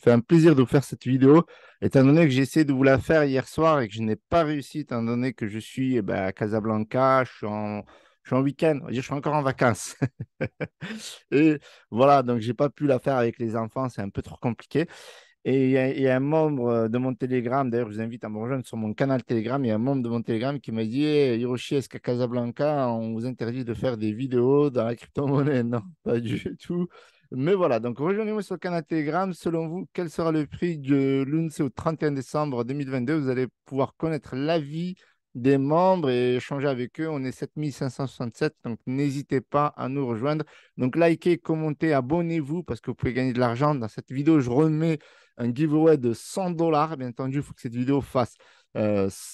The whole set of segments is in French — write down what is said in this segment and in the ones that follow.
fait un plaisir de vous faire cette vidéo, étant donné que j'ai essayé de vous la faire hier soir et que je n'ai pas réussi, étant donné que je suis à Casablanca, je suis en week-end, on va dire, je suis encore en vacances. Et voilà, donc j'ai pas pu la faire avec les enfants, c'est un peu trop compliqué. Et il y a un membre de mon Telegram, d'ailleurs, je vous invite à me rejoindre sur mon canal Telegram. Il y a un membre de mon Telegram qui m'a dit: Hey, Hiroshi, est-ce qu'à Casablanca, on vous interdit de faire des vidéos dans la crypto-monnaie? Non, pas du tout. Mais voilà, donc rejoignez-moi sur le canal Telegram. Selon vous, quel sera le prix de l'UNC au 31 décembre 2022? Vous allez pouvoir connaître l'avis des membres et échanger avec eux. On est 7567, donc n'hésitez pas à nous rejoindre. Donc likez, commentez, abonnez-vous parce que vous pouvez gagner de l'argent. Dans cette vidéo, je remets un giveaway de 100 dollars. Bien entendu, il faut que cette vidéo fasse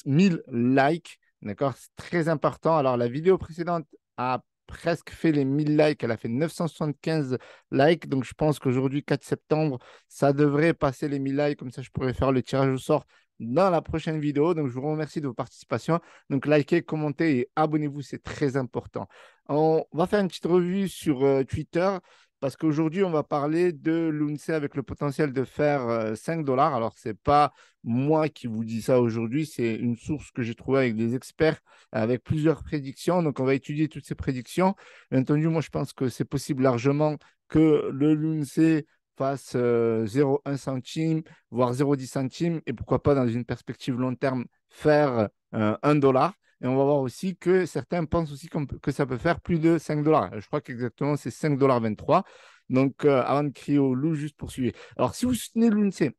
1000 likes. D'accord? C'est très important. Alors, la vidéo précédente a presque fait les 1000 likes. Elle a fait 975 likes. Donc, je pense qu'aujourd'hui, 4 septembre, ça devrait passer les 1000 likes. Comme ça, je pourrais faire le tirage au sort dans la prochaine vidéo. Donc, je vous remercie de votre participation. Donc, likez, commentez et abonnez-vous. C'est très important. On va faire une petite revue sur Twitter. Parce qu'aujourd'hui, on va parler de l'UNC avec le potentiel de faire 5 dollars. Alors, ce n'est pas moi qui vous dis ça aujourd'hui, c'est une source que j'ai trouvée avec des experts, avec plusieurs prédictions. Donc, on va étudier toutes ces prédictions. Bien entendu, moi, je pense que c'est possible largement que le l'UNC fasse 0,1 centime, voire 0,10 centime, et pourquoi pas, dans une perspective long terme, faire 1 dollar. Et on va voir aussi que certains pensent aussi que ça peut faire plus de 5 dollars. Je crois qu'exactement, c'est 5,23 $. Donc, avant de crier au loup, juste poursuivre. Alors, si vous soutenez l'UNC,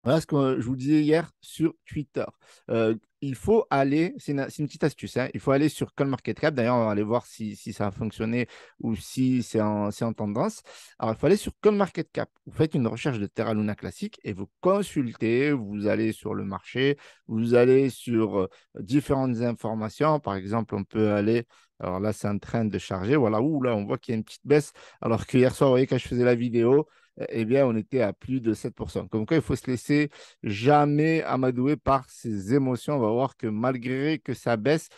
voilà ce que je vous disais hier sur Twitter. Il faut aller, c'est une petite astuce, hein, il faut aller sur CoinMarketCap. D'ailleurs, on va aller voir si ça a fonctionné ou si c'est en tendance. Alors, il faut aller sur CoinMarketCap. Vous faites une recherche de Terra Luna classique et vous consultez. Vous allez sur le marché, vous allez sur différentes informations. Par exemple, on peut aller. Alors là, c'est en train de charger. Voilà, ouh, là, on voit qu'il y a une petite baisse. Alors que hier soir, vous voyez, quand je faisais la vidéo, eh bien, on était à plus de 7%. Comme quoi, il faut se laisser jamais amadouer par ses émotions. On va voir que malgré que ça baisse,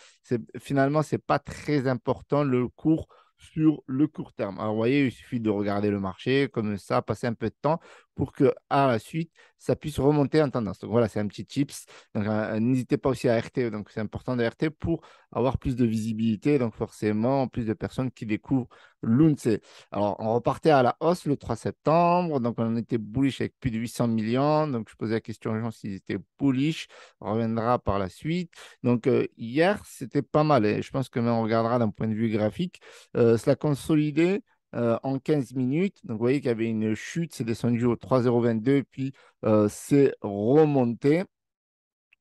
finalement, ce n'est pas très important le cours sur le court terme. Alors, vous voyez, il suffit de regarder le marché comme ça, passer un peu de temps pour que à la suite, ça puisse remonter en tendance. Donc voilà, c'est un petit tips. Donc, n'hésitez pas aussi à RT. Donc, c'est important de RT pour avoir plus de visibilité. Donc, forcément, plus de personnes qui découvrent l'UNC. Alors, on repartait à la hausse le 3 septembre. Donc, on était bullish avec plus de 800 millions. Donc, je posais la question aux gens s'ils étaient bullish. On reviendra par la suite. Donc, hier, c'était pas mal. Et je pense que même on regardera d'un point de vue graphique. Cela consolidé en 15 minutes. Donc, vous voyez qu'il y avait une chute. C'est descendu au 3,022. Puis, c'est remonté.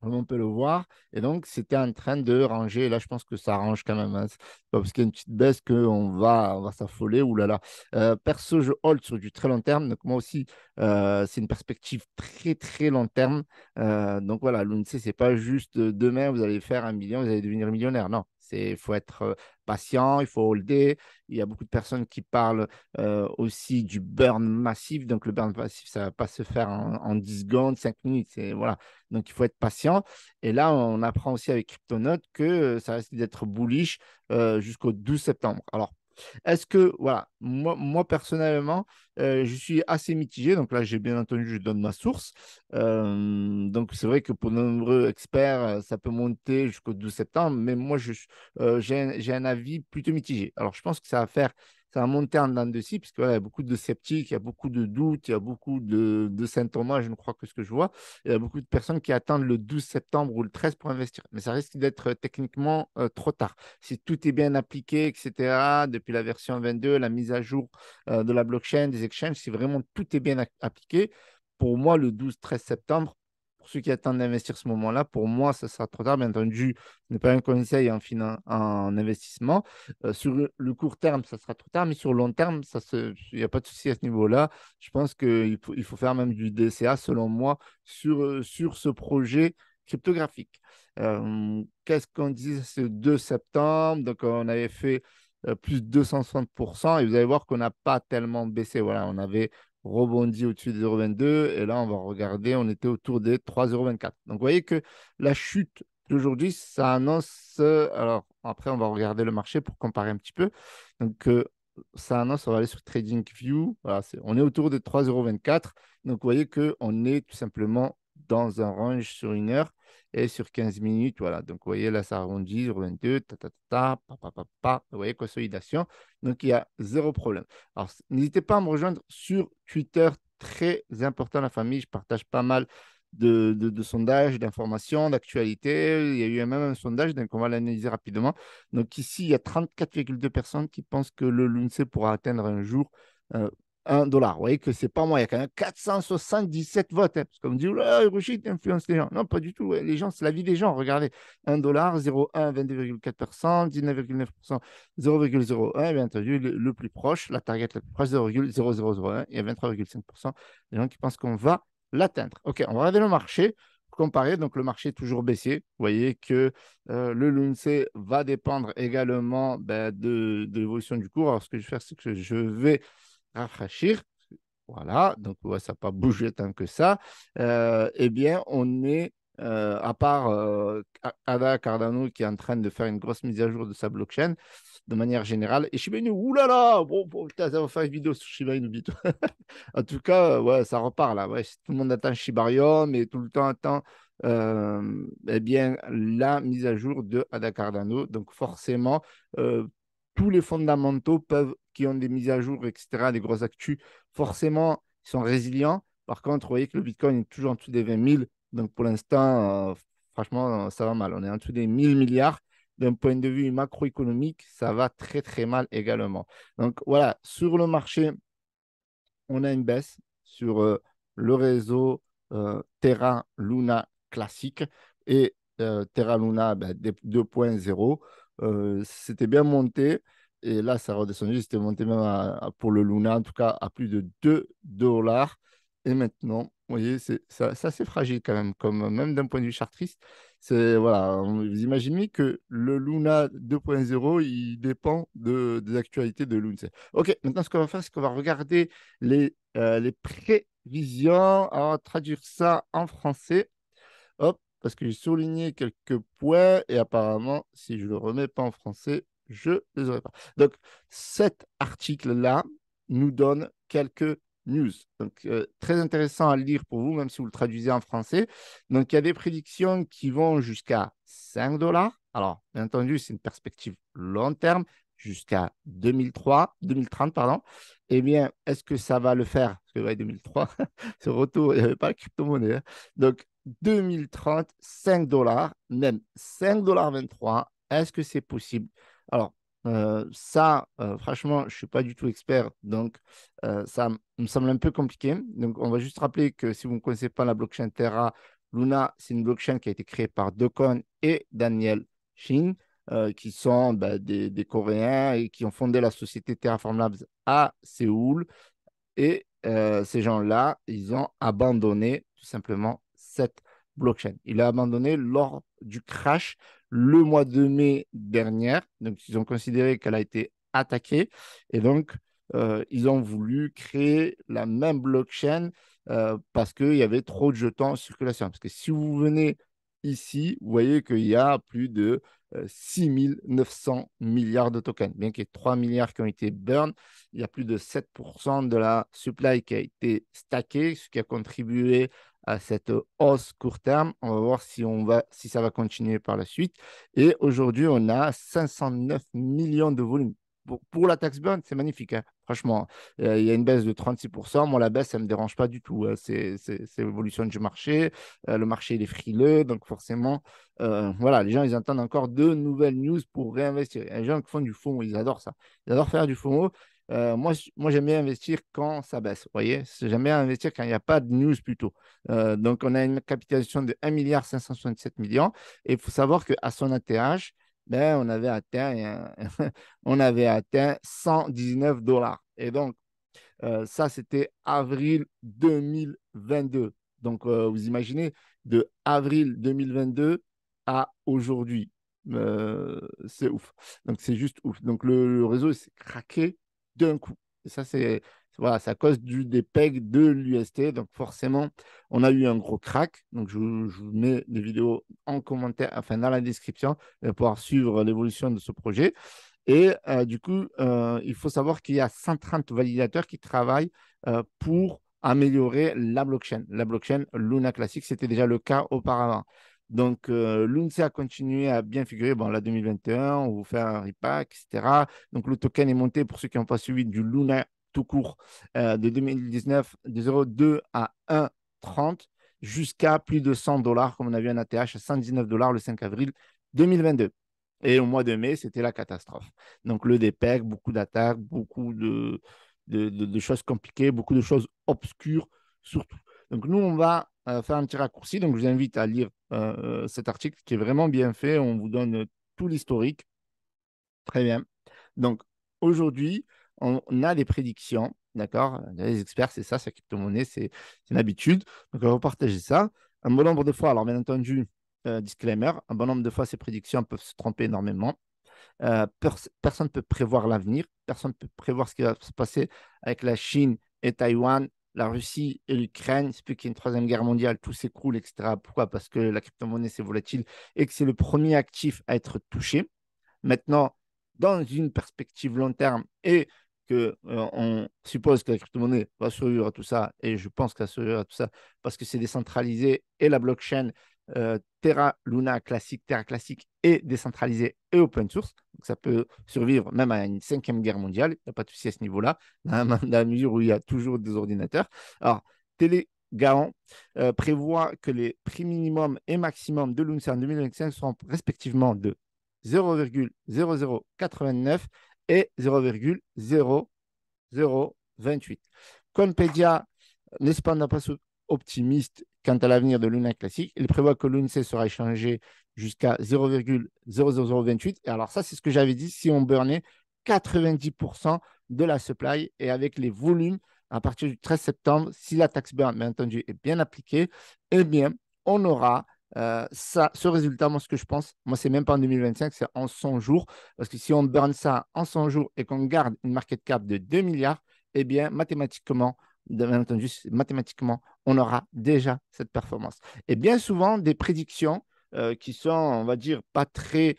Comme on peut le voir. Et donc, c'était en train de ranger. Et là, je pense que ça range quand même, hein. C'est pas parce qu'il y a une petite baisse qu'on va s'affoler. Ouh là là. Perso, je hold sur du très long terme. Donc, moi aussi, c'est une perspective très, très long terme. Donc, voilà, l'UNC, c'est pas juste demain, vous allez faire 1 million, vous allez devenir millionnaire. Non, il faut être patient, il faut holder. Il y a beaucoup de personnes qui parlent aussi du burn massif. Donc, le burn massif, ça ne va pas se faire en 10 secondes, 5 minutes. Voilà. Donc, il faut être patient. Et là, on apprend aussi avec Cryptonote que ça risque d'être bullish jusqu'au 12 septembre. Alors, est-ce que, voilà, moi personnellement, je suis assez mitigé. Donc là, j'ai bien entendu, je donne ma source. Donc, c'est vrai que pour de nombreux experts, ça peut monter jusqu'au 12 septembre. Mais moi, j'ai un avis plutôt mitigé. Alors, je pense que ça va monter en dents de scie, puisque voilà, il y a beaucoup de sceptiques, il y a beaucoup de doutes, il y a beaucoup de symptômes. Je ne crois que ce que je vois. Il y a beaucoup de personnes qui attendent le 12 septembre ou le 13 pour investir. Mais ça risque d'être techniquement trop tard. Si tout est bien appliqué, etc., depuis la version 22, la mise à jour de la blockchain, des exchanges, si vraiment tout est bien appliqué, pour moi, le 12-13 septembre, pour ceux qui attendent d'investir ce moment-là, pour moi, ça sera trop tard. Bien entendu, ce n'est pas un conseil en investissement. Sur le court terme, ça sera trop tard, mais sur le long terme, il n'y a pas de souci à ce niveau-là. Je pense qu'il faut faire même du DCA, selon moi, sur ce projet cryptographique. Qu'est-ce qu'on disait ce 2 septembre? Donc, on avait fait plus de 260%, et vous allez voir qu'on n'a pas tellement baissé. Voilà, on avait rebondi au-dessus des 0,22 et là, on va regarder, on était autour des 3,24 €. Donc, vous voyez que la chute d'aujourd'hui, ça annonce. Alors, après, on va regarder le marché pour comparer un petit peu. Donc, ça annonce, on va aller sur TradingView. Voilà, on est autour de 3,24 €. Donc, vous voyez qu'on est tout simplement dans un range sur une heure et sur 15 minutes. Voilà. Donc, vous voyez, là, ça arrondit sur 22, Vous voyez, consolidation. Donc, il y a zéro problème. Alors, n'hésitez pas à me rejoindre sur Twitter. Très important, la famille. Je partage pas mal de sondages, d'informations, d'actualités. Il y a eu même un sondage, donc on va l'analyser rapidement. Donc ici, il y a 34,2 personnes qui pensent que le l'UNCE pourra atteindre un jour euh, 1 dollar. Vous voyez que c'est pas moi, il y a quand même 477 votes. Hein, parce qu'on me dit, là, Hiroshi, t'influences les gens. Non, pas du tout. Ouais, les gens, c'est la vie des gens. Regardez, 1 dollar, 0,1, 22,4%, 19,9%, 0,01. Et bien entendu, le plus proche, la target la plus proche, 0,0001. Il y a 23,5% des gens qui pensent qu'on va l'atteindre. OK, on va regarder le marché pour comparer. Donc, le marché est toujours baissier. Vous voyez que le LUNCE va dépendre également de l'évolution du cours. Alors, ce que je vais faire, c'est que je vais rafraîchir. Voilà, donc ouais, ça n'a pas bougé tant que ça. Eh bien, on est, à part Ada Cardano qui est en train de faire une grosse mise à jour de sa blockchain de manière générale. Et Shiba Inu, oulala, bon, putain, ça va faire une vidéo sur Shiba Inu vite. En tout cas, ouais, ça repart là. Ouais, tout le monde attend Shibarium et tout le temps attend eh bien, la mise à jour de Ada Cardano. Donc forcément, tous les fondamentaux qui ont des mises à jour, etc., des grosses actus, forcément, ils sont résilients. Par contre, vous voyez que le Bitcoin est toujours en dessous des 20 000. Donc pour l'instant, franchement, ça va mal. On est en dessous des 1000 milliards. D'un point de vue macroéconomique, ça va très très mal également. Donc voilà, sur le marché, on a une baisse sur le réseau Terra Luna classique et Terra Luna 2.0. C'était bien monté et là, ça a redescendu. C'était monté même pour le Luna, en tout cas à plus de 2 dollars. Et maintenant, vous voyez, c'est assez fragile quand même, comme, même d'un point de vue chartriste. Voilà, vous imaginez que le Luna 2.0, il dépend des actualités de l'UNCE. OK, maintenant, ce qu'on va faire, c'est qu'on va regarder les prévisions. Alors, traduire ça en français. Hop, parce que j'ai souligné quelques points et apparemment, si je ne le remets pas en français, je ne les aurai pas. Donc, cet article-là nous donne quelques news. Donc, très intéressant à lire pour vous, même si vous le traduisez en français. Donc, il y a des prédictions qui vont jusqu'à 5 dollars. Alors, bien entendu, c'est une perspective long terme, jusqu'à 2030, pardon. Eh bien, est-ce que ça va le faire? Parce que, ouais, 2003, ce retour, il n'y avait pas la crypto-monnaie. Hein. Donc, 2030, 5 dollars, même 5,23 $. Est-ce que c'est possible? Alors, ça, franchement, je ne suis pas du tout expert, donc ça me semble un peu compliqué. Donc, on va juste rappeler que si vous ne connaissez pas la blockchain Terra, Luna, c'est une blockchain qui a été créée par Dokon et Daniel Shin, qui sont des Coréens et qui ont fondé la société Terraform Labs à Séoul. Et ces gens-là, ils ont abandonné tout simplement cette blockchain. Ils l'ont abandonné lors du crash le mois de mai dernier. Donc, ils ont considéré qu'elle a été attaquée. Et donc, ils ont voulu créer la même blockchain parce qu'il y avait trop de jetons en circulation. Parce que si vous venez ici, vous voyez qu'il y a plus de 6 900 milliards de tokens. Bien qu'il y ait 3 milliards qui ont été burn, il y a plus de 7% de la supply qui a été stackée, ce qui a contribué à cette hausse court terme. On va voir si ça va continuer par la suite. Et aujourd'hui, on a 509 millions de volumes. Pour la tax burn, c'est magnifique. Hein. Franchement, il y a une baisse de 36%. Moi, la baisse, ça ne me dérange pas du tout. Hein. C'est l'évolution du marché. Le marché, il est frileux. Donc, forcément, voilà, les gens, ils attendent encore de nouvelles news pour réinvestir. Les gens qui font du FOMO, ils adorent ça. Ils adorent faire du FOMO. Moi, j'aime bien investir quand ça baisse. Vous voyez, j'aime bien investir quand il n'y a pas de news plutôt. Donc, on a une capitalisation de 1,567 milliard. Et il faut savoir qu'à son ATH, on avait atteint 119 dollars. Et donc, ça, c'était avril 2022. Donc, vous imaginez, de avril 2022 à aujourd'hui. C'est ouf. Donc, c'est juste ouf. Donc, le réseau s'est craqué d'un coup. Et ça, voilà, c'est à cause des pegs de l'UST. Donc, forcément, on a eu un gros crack. Donc, je vous mets des vidéos en commentaire, enfin, dans la description, pour pouvoir suivre l'évolution de ce projet. Et du coup, il faut savoir qu'il y a 130 validateurs qui travaillent pour améliorer la blockchain. La blockchain Luna Classic, c'était déjà le cas auparavant. Donc, l'UNC a continué à bien figurer. Bon, la 2021, on vous fait un repack, etc. Donc, le token est monté, pour ceux qui n'ont pas suivi, du Luna tout court de 2019 de 0,2 à 1,30 jusqu'à plus de 100 dollars, comme on a vu un ATH à 119 dollars le 5 avril 2022. Et au mois de mai, c'était la catastrophe. Donc, le DPEG, beaucoup d'attaques, beaucoup de choses compliquées, beaucoup de choses obscures, surtout. Donc, nous, on va faire un petit raccourci. Donc, je vous invite à lire cet article qui est vraiment bien fait. On vous donne tout l'historique. Très bien. Donc, aujourd'hui, on a des prédictions, d'accord? Les experts, c'est ça, sa crypto-monnaie, c'est une habitude. Donc, on va partager ça. Un bon nombre de fois, alors bien entendu, disclaimer, un bon nombre de fois, ces prédictions peuvent se tromper énormément. Personne ne peut prévoir l'avenir, personne ne peut prévoir ce qui va se passer avec la Chine et Taïwan, la Russie et l'Ukraine. C'est plus qu'il y ait une troisième guerre mondiale, tout s'écroule, etc. Pourquoi? Parce que la crypto-monnaie, c'est volatile et que c'est le premier actif à être touché. Maintenant, dans une perspective long terme et que on suppose que la crypto-monnaie va survivre à tout ça, et je pense qu'elle va survivre à tout ça parce que c'est décentralisé et la blockchain Terra Luna classique, Terra classique est décentralisée et open source. Donc ça peut survivre même à une cinquième guerre mondiale. Il n'y a pas de souci à ce niveau-là, dans la mesure où il y a toujours des ordinateurs. Alors, Telegaon prévoit que les prix minimum et maximum de l'UNSA en 2025 seront respectivement de 0,0089 et 0,0028. Coinpedia n'est cependant pas optimiste quant à l'avenir de Luna Classic. Il prévoit que l'UNC sera échangé jusqu'à 0,00028. Et alors ça, c'est ce que j'avais dit, si on burnait 90% de la supply et avec les volumes à partir du 13 septembre, si la taxe burn, bien entendu, est bien appliquée, eh bien, on aura ce résultat, moi, ce que je pense, moi, c'est même pas en 2025, c'est en 100 jours. Parce que si on burn ça en 100 jours et qu'on garde une market cap de 2 milliards, eh bien, mathématiquement, bien entendu, mathématiquement, on aura déjà cette performance. Et bien souvent, des prédictions qui sont, on va dire, pas très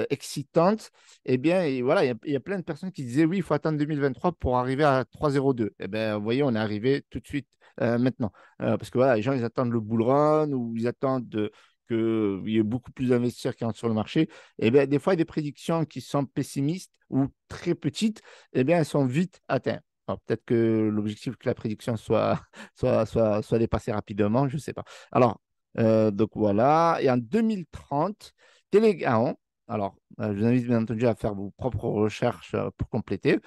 excitantes, eh bien, et voilà, il y a plein de personnes qui disaient, oui, il faut attendre 2023 pour arriver à 3,02. Eh bien, vous voyez, on est arrivé tout de suite maintenant. Parce que voilà, les gens, ils attendent le bull run ou ils attendent qu'il y ait beaucoup plus d'investisseurs qui entrent sur le marché. Et bien, des fois, des prédictions qui sont pessimistes ou très petites, eh bien, elles sont vite atteintes. Alors, peut-être que l'objectif que la prédiction soit, soit dépassée rapidement, je ne sais pas. Alors, donc voilà. Et en 2030, Telegram, alors, je vous invite bien entendu à faire vos propres recherches pour compléter,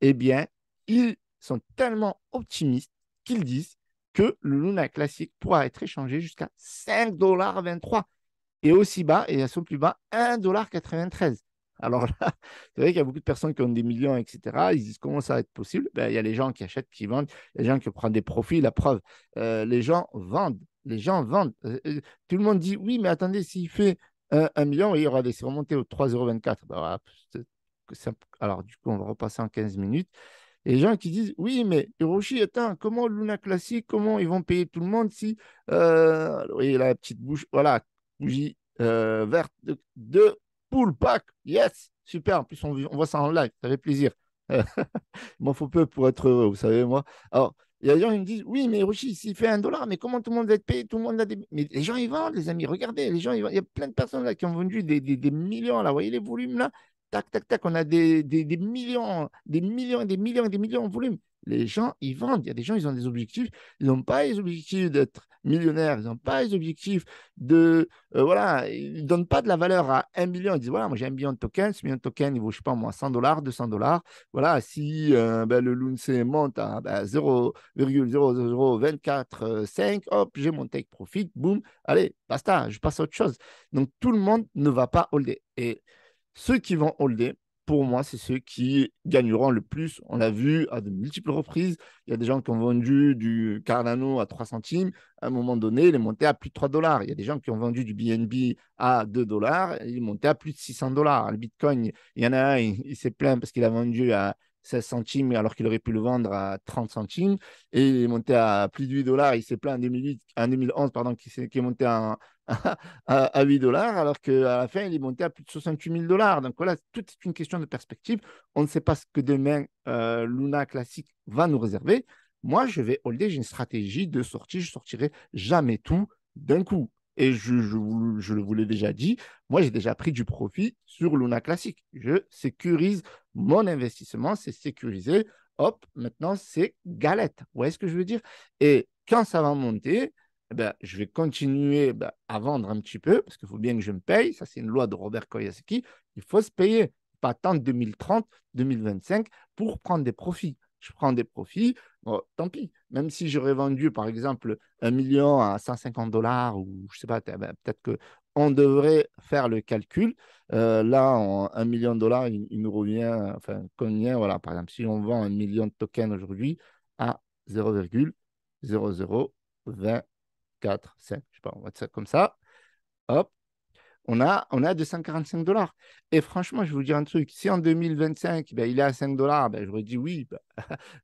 eh bien, ils sont tellement optimistes qu'ils disent que le Luna classique pourra être échangé jusqu'à 5,23 $ et aussi bas, et à son plus bas, 1,93 $. Alors là, c'est vrai qu'il y a beaucoup de personnes qui ont des millions, etc. Ils disent comment ça va être possible? Ben, il y a les gens qui achètent, qui vendent, il y a les gens qui prennent des profits. La preuve, les gens vendent. Les gens vendent. Tout le monde dit oui, mais attendez, s'il fait 1 million, il y aura des remonté au 3,24 €. Ben, voilà, alors, du coup, on va repasser en 15 minutes. Et les gens qui disent, oui, mais Hiroshi, attends, comment Luna Classic, comment ils vont payer tout le monde si, oui, la petite bouche, voilà, bougie verte de pool pack, yes, super, en plus on voit ça en live, ça fait plaisir. Il m'en faut peu pour être heureux, vous savez, moi. Alors, il y a des gens qui me disent, oui, mais Hiroshi, s'il fait 1 $, mais comment tout le monde va être payé? Tout le monde a des. Mais les gens, ils vendent, les amis, regardez, les gens, ils vendent. Il y a plein de personnes là qui ont vendu des millions, là, vous voyez les volumes là? Tac, tac, tac, on a des millions, des millions, et des millions, et des millions en volume. Les gens, ils vendent. Il y a des gens, ils ont des objectifs. Ils n'ont pas les objectifs d'être millionnaires. Ils n'ont pas les objectifs de. Voilà, ils ne donnent pas de la valeur à 1 million. Ils disent, voilà, moi j'ai 1 million de tokens. Ce million de tokens, il vaut, je sais pas moi, 100 $, 200 $. Voilà, si ben, le Lunce monte à ben, 0,00024,5, hop, j'ai mon take profit, boum, allez, basta, je passe à autre chose. Donc tout le monde ne va pas holder. Et ceux qui vont holder, pour moi, c'est ceux qui gagneront le plus. On l'a vu à de multiples reprises. Il y a des gens qui ont vendu du Cardano à 3 centimes. À un moment donné, il est monté à plus de 3 dollars. Il y a des gens qui ont vendu du BNB à 2 dollars. Il est monté à plus de 600 dollars. Le Bitcoin, il y en a un, il s'est plaint parce qu'il a vendu à 16 centimes alors qu'il aurait pu le vendre à 30 centimes. Et il est monté à plus de 8 dollars. Il s'est plaint en 2008, en 2011, pardon, qui est monté à 8 dollars, alors qu'à la fin, il est monté à plus de 68 000 dollars. Donc voilà, tout est une question de perspective. On ne sait pas ce que demain Luna Classic va nous réserver. Moi, je vais holder, j'ai une stratégie de sortie, je ne sortirai jamais tout d'un coup. Et je vous l'ai déjà dit, moi, j'ai déjà pris du profit sur Luna Classic. Je sécurise mon investissement, c'est sécurisé. Hop, maintenant, c'est galette. Vous voyez ce que je veux dire? Et quand ça va monter, eh ben, je vais continuer à vendre un petit peu, parce qu'il faut bien que je me paye. Ça, c'est une loi de Robert Kiyosaki. Il faut se payer. Pas attendre 2030, 2025 pour prendre des profits. Je prends des profits, bon, tant pis. Même si j'aurais vendu, par exemple, 1 million à 150 dollars, ou je sais pas, peut-être qu'on devrait faire le calcul. Là, 1 million de dollars, il nous revient, enfin, combien, voilà, par exemple, si on vend 1 million de tokens aujourd'hui à 0,00245, je sais pas, on va dire ça comme ça, hop, on a 245 dollars. Et franchement, je vais vous dire un truc. Si en 2025, ben, il est à 5 dollars, ben, j'aurais dit oui. Ben,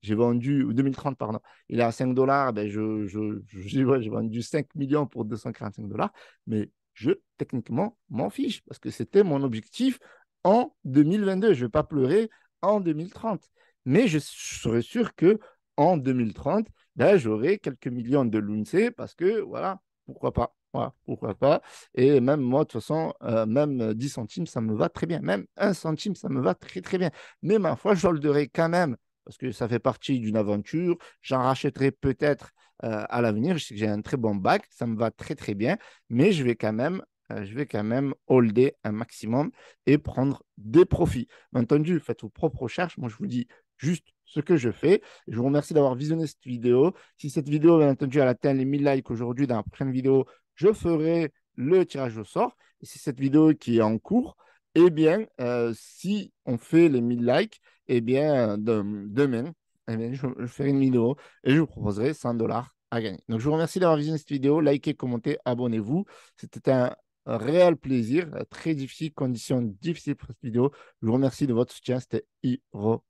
j'ai vendu, ou 2030, pardon, il est à 5 dollars, ben, j'ai vendu 5 millions pour 245 dollars. Mais je, techniquement, m'en fiche parce que c'était mon objectif en 2022. Je ne vais pas pleurer en 2030. Mais je serais sûr que en 2030, ben, j'aurai quelques millions de l'UNC parce que, voilà, pourquoi pas. Voilà, pourquoi pas. Et même moi, de toute façon, même 10 centimes, ça me va très bien. Même 1 centime, ça me va très, très bien. Mais ma foi, j'holderai quand même, parce que ça fait partie d'une aventure. J'en rachèterai peut-être à l'avenir. Je sais que j'ai un très bon bac, ça me va très, très bien. Mais je vais quand même holder un maximum et prendre des profits. Bien entendu, faites vos propres recherches. Moi, je vous dis juste ce que je fais. Je vous remercie d'avoir visionné cette vidéo. Si cette vidéo, bien entendu, elle atteint les 1000 likes aujourd'hui, dans la prochaine vidéo, je ferai le tirage au sort. Et c'est cette vidéo qui est en cours. Eh bien, si on fait les 1000 likes, eh bien, demain, eh bien, je ferai une vidéo et je vous proposerai 100 dollars à gagner. Donc, je vous remercie d'avoir visionné cette vidéo. Likez, commentez, abonnez-vous. C'était un réel plaisir, très difficile, conditions difficiles pour cette vidéo. Je vous remercie de votre soutien. C'était Hiro.